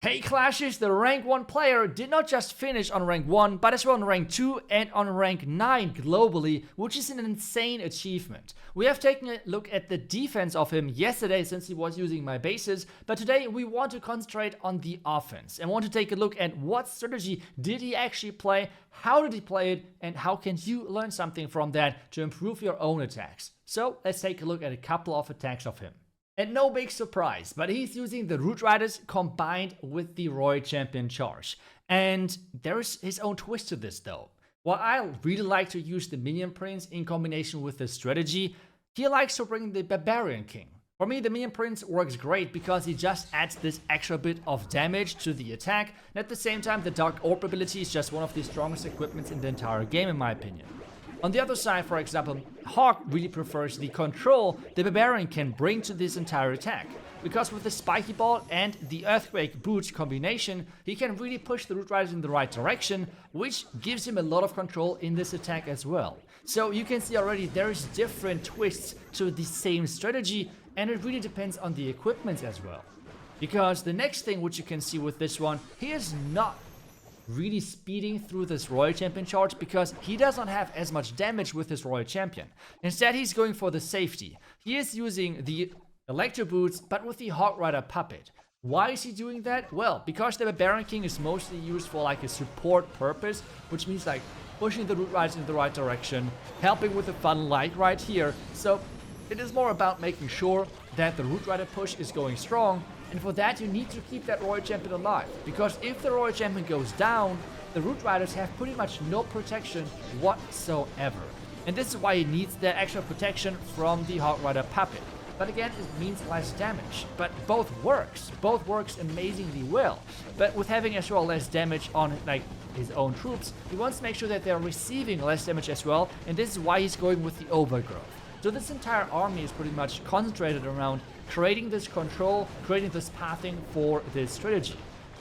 Hey Clashes, the rank 1 player did not just finish on rank 1, but as well on rank 2 and on rank 9 globally, which is an insane achievement. We have taken a look at the defense of him yesterday since he was using my bases, but today we want to concentrate on the offense and want to take a look at what strategy did he actually play, how did he play it, and how can you learn something from that to improve your own attacks. So let's take a look at a couple of attacks of him. And no big surprise, but he's using the Root Riders combined with the Royal Champion charge. And there's his own twist to this though. While I really like to use the Minion Prince in combination with this strategy, he likes to bring the Barbarian King. For me, the Minion Prince works great because he just adds this extra bit of damage to the attack, and at the same time the Dark Orb ability is just one of the strongest equipments in the entire game in my opinion. On the other side, for example, Hawk really prefers the control the Barbarian can bring to this entire attack. Because with the Spiky Ball and the Earthquake Boot combination, he can really push the Root Riders in the right direction, which gives him a lot of control in this attack as well. So you can see already there's different twists to the same strategy, and it really depends on the equipment as well. Because the next thing which you can see with this one, he is not really speeding through this Royal Champion charge because he doesn't have as much damage with his Royal Champion. Instead, he's going for the safety. He is using the Electro Boots, but with the Hawk Rider Puppet. Why is he doing that? Well, because the Barbarian King is mostly used for like a support purpose, which means like pushing the Root Riders in the right direction, helping with the funnel like right here. So it is more about making sure that the Root Rider push is going strong, and for that you need to keep that Royal Champion alive, because if the Royal Champion goes down, the Root Riders have pretty much no protection whatsoever. And this is why he needs that extra protection from the Hawk Rider Puppet. But again, it means less damage. But both works amazingly well. But with having as well less damage on like his own troops, he wants to make sure that they're receiving less damage as well, and this is why he's going with the Overgrowth. So this entire army is pretty much concentrated around creating this control, creating this pathing for this strategy,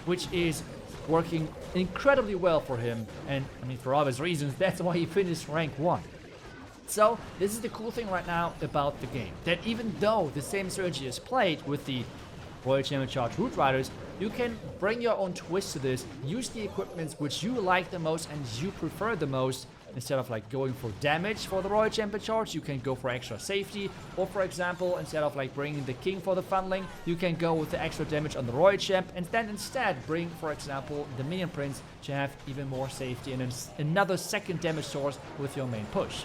which is working incredibly well for him, and I mean for obvious reasons, that's why he finished rank 1. So this is the cool thing right now about the game, that even though the same strategy is played with the Royal Champion Charge Root Riders, you can bring your own twist to this, use the equipments which you like the most and you prefer the most. Instead of like going for damage for the Royal Champion Charge, you can go for extra safety. Or for example, instead of like bringing the King for the funneling, you can go with the extra damage on the Royal Champ and then instead bring, for example, the Minion Prince to have even more safety and another second damage source with your main push.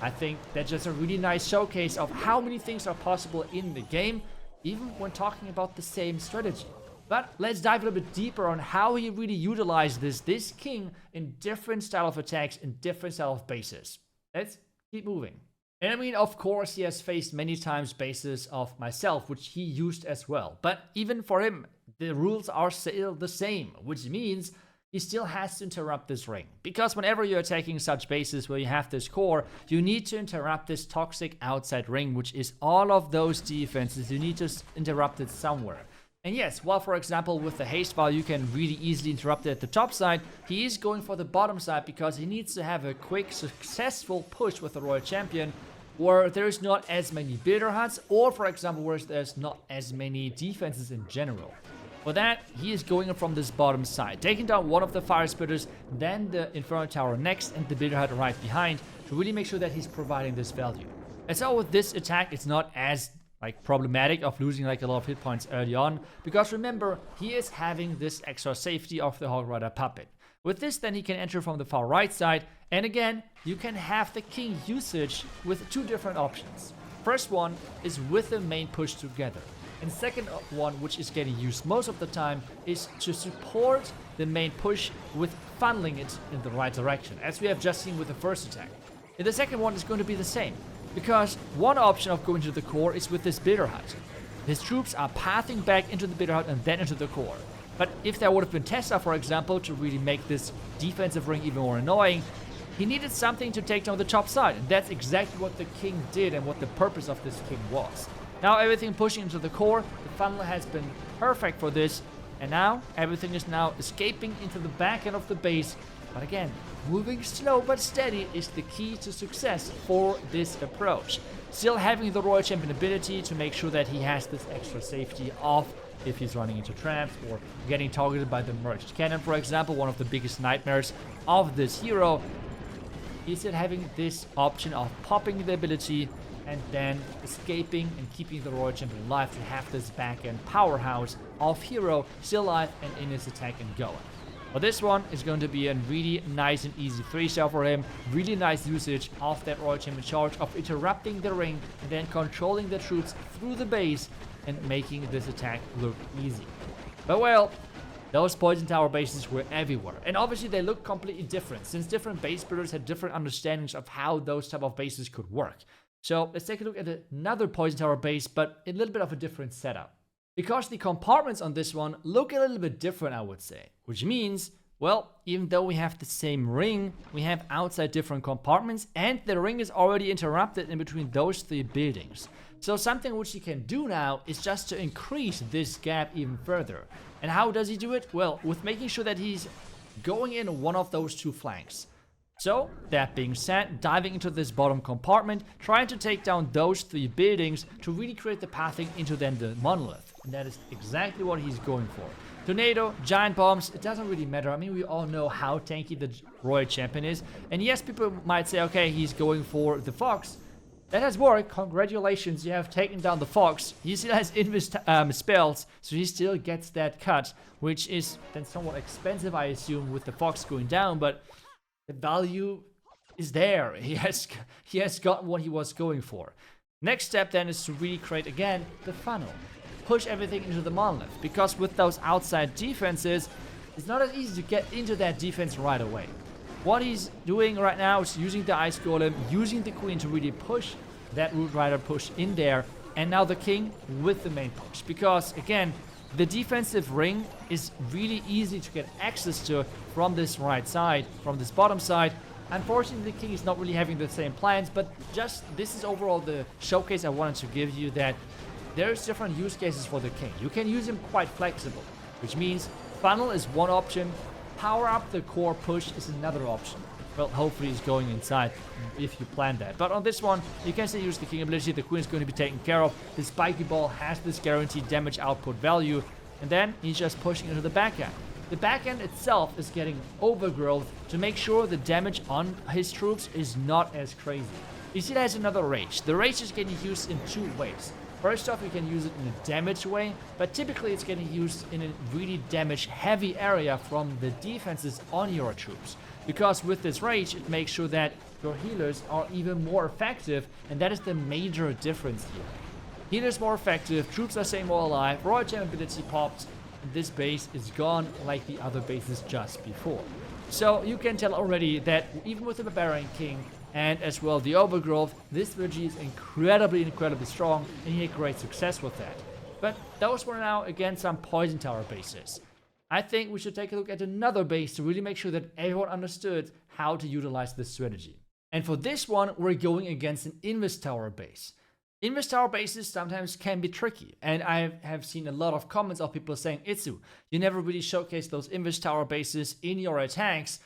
I think that's just a really nice showcase of how many things are possible in the game, even when talking about the same strategy. But let's dive a little bit deeper on how he really utilized this king in different style of attacks and different style of bases. Let's keep moving. And I mean, of course, he has faced many times bases of myself, which he used as well. But even for him, the rules are still the same, which means he still has to interrupt this ring. Because whenever you're attacking such bases where you have this core, you need to interrupt this toxic outside ring, which is all of those defenses. You need to interrupt it somewhere. And yes, while for example with the haste bar you can really easily interrupt it at the top side, he is going for the bottom side because he needs to have a quick, successful push with the Royal Champion where there's not as many builder huts, or for example where there's not as many defenses in general. For that, he is going from this bottom side, taking down one of the fire spitters, then the Inferno Tower next and the builder hut right behind to really make sure that he's providing this value. And so with this attack, it's not as problematic of losing like a lot of hit points early on, because remember, he is having this extra safety of the Hawk Rider Puppet. With this, then he can enter from the far right side, and again, you can have the king usage with two different options. First one is with the main push together, and second one, which is getting used most of the time, is to support the main push with funneling it in the right direction, as we have just seen with the first attack. And the second one is going to be the same. Because one option of going to the core is with this builder hut. His troops are pathing back into the builder hut and then into the core. But if there would have been Tessa, for example, to really make this defensive ring even more annoying, he needed something to take down the top side. And that's exactly what the king did and what the purpose of this king was. Now everything pushing into the core, the funnel has been perfect for this. And now everything is now escaping into the back end of the base. But again, moving slow but steady is the key to success for this approach. Still having the Royal Champion ability to make sure that he has this extra safety of if he's running into traps or getting targeted by the merged cannon, for example. One of the biggest nightmares of this hero is it having this option of popping the ability and then escaping and keeping the Royal Champion alive to have this back-end powerhouse of hero still alive and in his attack and going. But this one is going to be a really nice and easy 3-star for him. Really nice usage of that Royal Champion charge, of interrupting the ring and then controlling the troops through the base and making this attack look easy. But well, those Poison Tower bases were everywhere. And obviously they look completely different, since different base builders had different understandings of how those type of bases could work. So let's take a look at another Poison Tower base, but a little bit of a different setup. Because the compartments on this one look a little bit different, I would say. Which means, well, even though we have the same ring, we have outside different compartments, and the ring is already interrupted in between those 3 buildings. So something which he can do now is just to increase this gap even further. And how does he do it? Well, with making sure that he's going in one of those 2 flanks. So, that being said, diving into this bottom compartment, trying to take down those 3 buildings to really create the pathing into then the monolith. And that is exactly what he's going for. Tornado, giant bombs, it doesn't really matter. I mean, we all know how tanky the Royal Champion is. And yes, people might say, okay, he's going for the Fox. That has worked. Congratulations, you have taken down the Fox. He still has invis spells, so he still gets that cut, which is then somewhat expensive, I assume, with the Fox going down, but the value is there. He has gotten what he was going for. Next step then is to really create again the funnel. Push everything into the monolith, because with those outside defenses, it's not as easy to get into that defense right away. What he's doing right now is using the Ice Golem, using the Queen to really push that Root Rider push in there, and now the King with the main push. Because again, the defensive ring is really easy to get access to from this right side, from this bottom side. Unfortunately, the King is not really having the same plans, but just this is overall the showcase I wanted to give you, that there's different use cases for the King. You can use him quite flexible, which means funnel is one option, power up the core push is another option. Well, hopefully he's going inside if you plan that. But on this one, you can still use the King ability. The Queen is going to be taken care of. The Spiky Ball has this guaranteed damage output value. And then he's just pushing into the backhand. The backhand itself is getting overgrowth to make sure the damage on his troops is not as crazy. You see, there's another rage. The rage is getting used in 2 ways. First off, you can use it in a damage way, but typically it's getting used in a really damage-heavy area from the defenses on your troops. Because with this rage, it makes sure that your healers are even more effective, and that is the major difference here. Healers more effective, troops are staying more alive, Royal Champion ability pops, and this base is gone like the other bases just before. So you can tell already that even with the Barbarian King and as well the Overgrowth, this strategy is incredibly strong, and he had great success with that. But those were now again some Poison Tower bases. I think we should take a look at another base to really make sure that everyone understood how to utilize this strategy. And for this one, we're going against an Invis Tower base. Invis Tower bases sometimes can be tricky, and I have seen a lot of comments of people saying, iTzu, you never really showcase those Invis Tower bases in your attacks.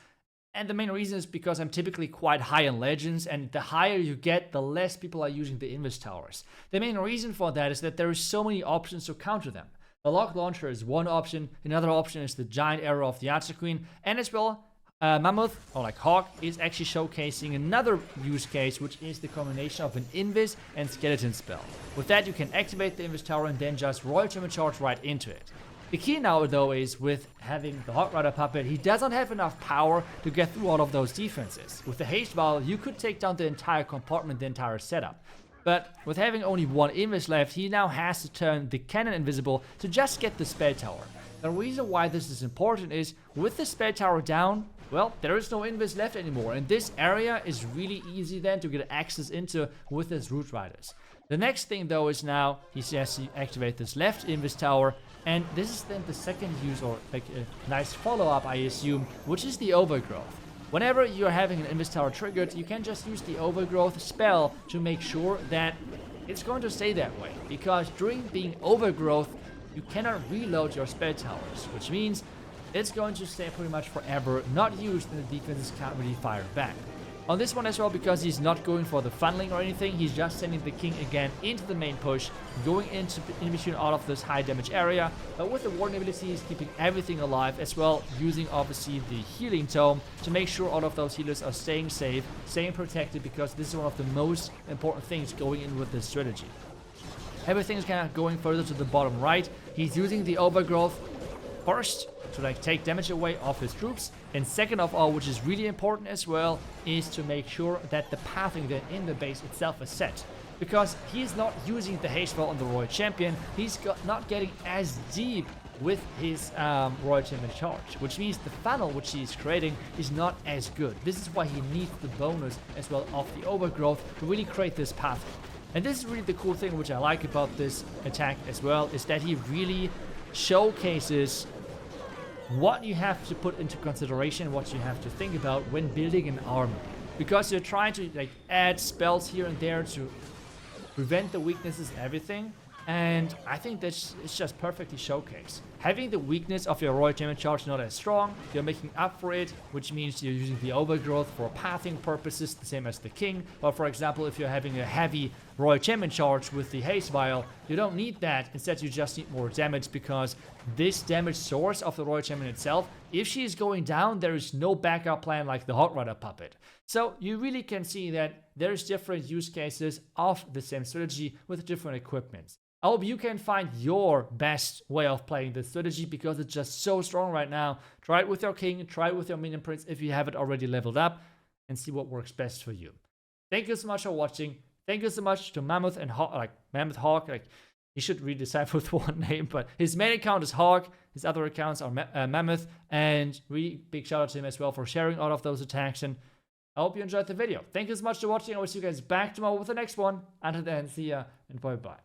And the main reason is because I'm typically quite high in Legends, and the higher you get, the less people are using the Invis Towers. The main reason for that is that there are so many options to counter them. The Lock Launcher is one option, another option is the Giant Arrow of the iTzu Queen, and as well, Mammoth, or like Hawk, is actually showcasing another use case, which is the combination of an Invis and Skeleton spell. With that, you can activate the Invis Tower and then just Royal Champion charge right into it. The key now, though, is with having the Hawk Rider puppet, he doesn't have enough power to get through all of those defenses. With the Haste Vial, you could take down the entire compartment, the entire setup. But with having only one Invis left, he now has to turn the cannon invisible to just get the Spell Tower. The reason why this is important is, with the Spell Tower down, well, there is no Invis left anymore, and this area is really easy then to get access into with his Root Riders. The next thing, though, is now he has to activate this left Invis Tower, and this is then the second use, or like a nice follow-up, I assume, which is the Overgrowth. Whenever you're having an Invis Tower triggered, you can just use the Overgrowth spell to make sure that it's going to stay that way. Because during being Overgrowth, you cannot reload your Spell Towers, which means it's going to stay pretty much forever, not used, and the defenses can't really fire back. On this one as well, because he's not going for the funneling or anything, he's just sending the king again into the main push, going in between all of this high damage area. But with the warden ability, he's keeping everything alive as well, using obviously the healing tome to make sure all of those healers are staying safe, staying protected, because this is one of the most important things going in with this strategy. Everything's kind of going further to the bottom right. He's using the overgrowth first to like take damage away off his troops, and second of all, which is really important as well, is to make sure that the pathing then in the base itself is set, because he's not using the haste spell on the royal champion. He's not getting as deep with his royal champion charge, which means the funnel which he's creating is not as good. This is why he needs the bonus as well of the overgrowth to really create this path. And this is really the cool thing which I like about this attack as well, is that he really showcases what you have to put into consideration, what you have to think about when building an army. Because you're trying to like add spells here and there to prevent the weaknesses and everything. And I think that's it's just perfectly showcased. Having the weakness of your royal champion charge not as strong, you're making up for it, which means you're using the overgrowth for pathing purposes, the same as the king. Or for example, if you're having a heavy royal champion charge with the haste vial, you don't need that. Instead, you just need more damage, because this damage source of the royal champion itself, if she is going down, there is no backup plan like the hot rider puppet. So you really can see that there's different use cases of the same strategy with different equipments. I hope you can find your best way of playing this strategy, because it's just so strong right now. Try it with your king, try it with your minion prince if you have it already leveled up, and see what works best for you. Thank you so much for watching. Thank you so much to Mammoth and Hawk, Mammoth Hawk. He should read this out with one name, but his main account is Hawk. His other accounts are Mammoth, and really big shout out to him as well for sharing all of those attacks. And I hope you enjoyed the video. Thank you so much for watching. I will see you guys back tomorrow with the next one. Until then, see ya and bye bye.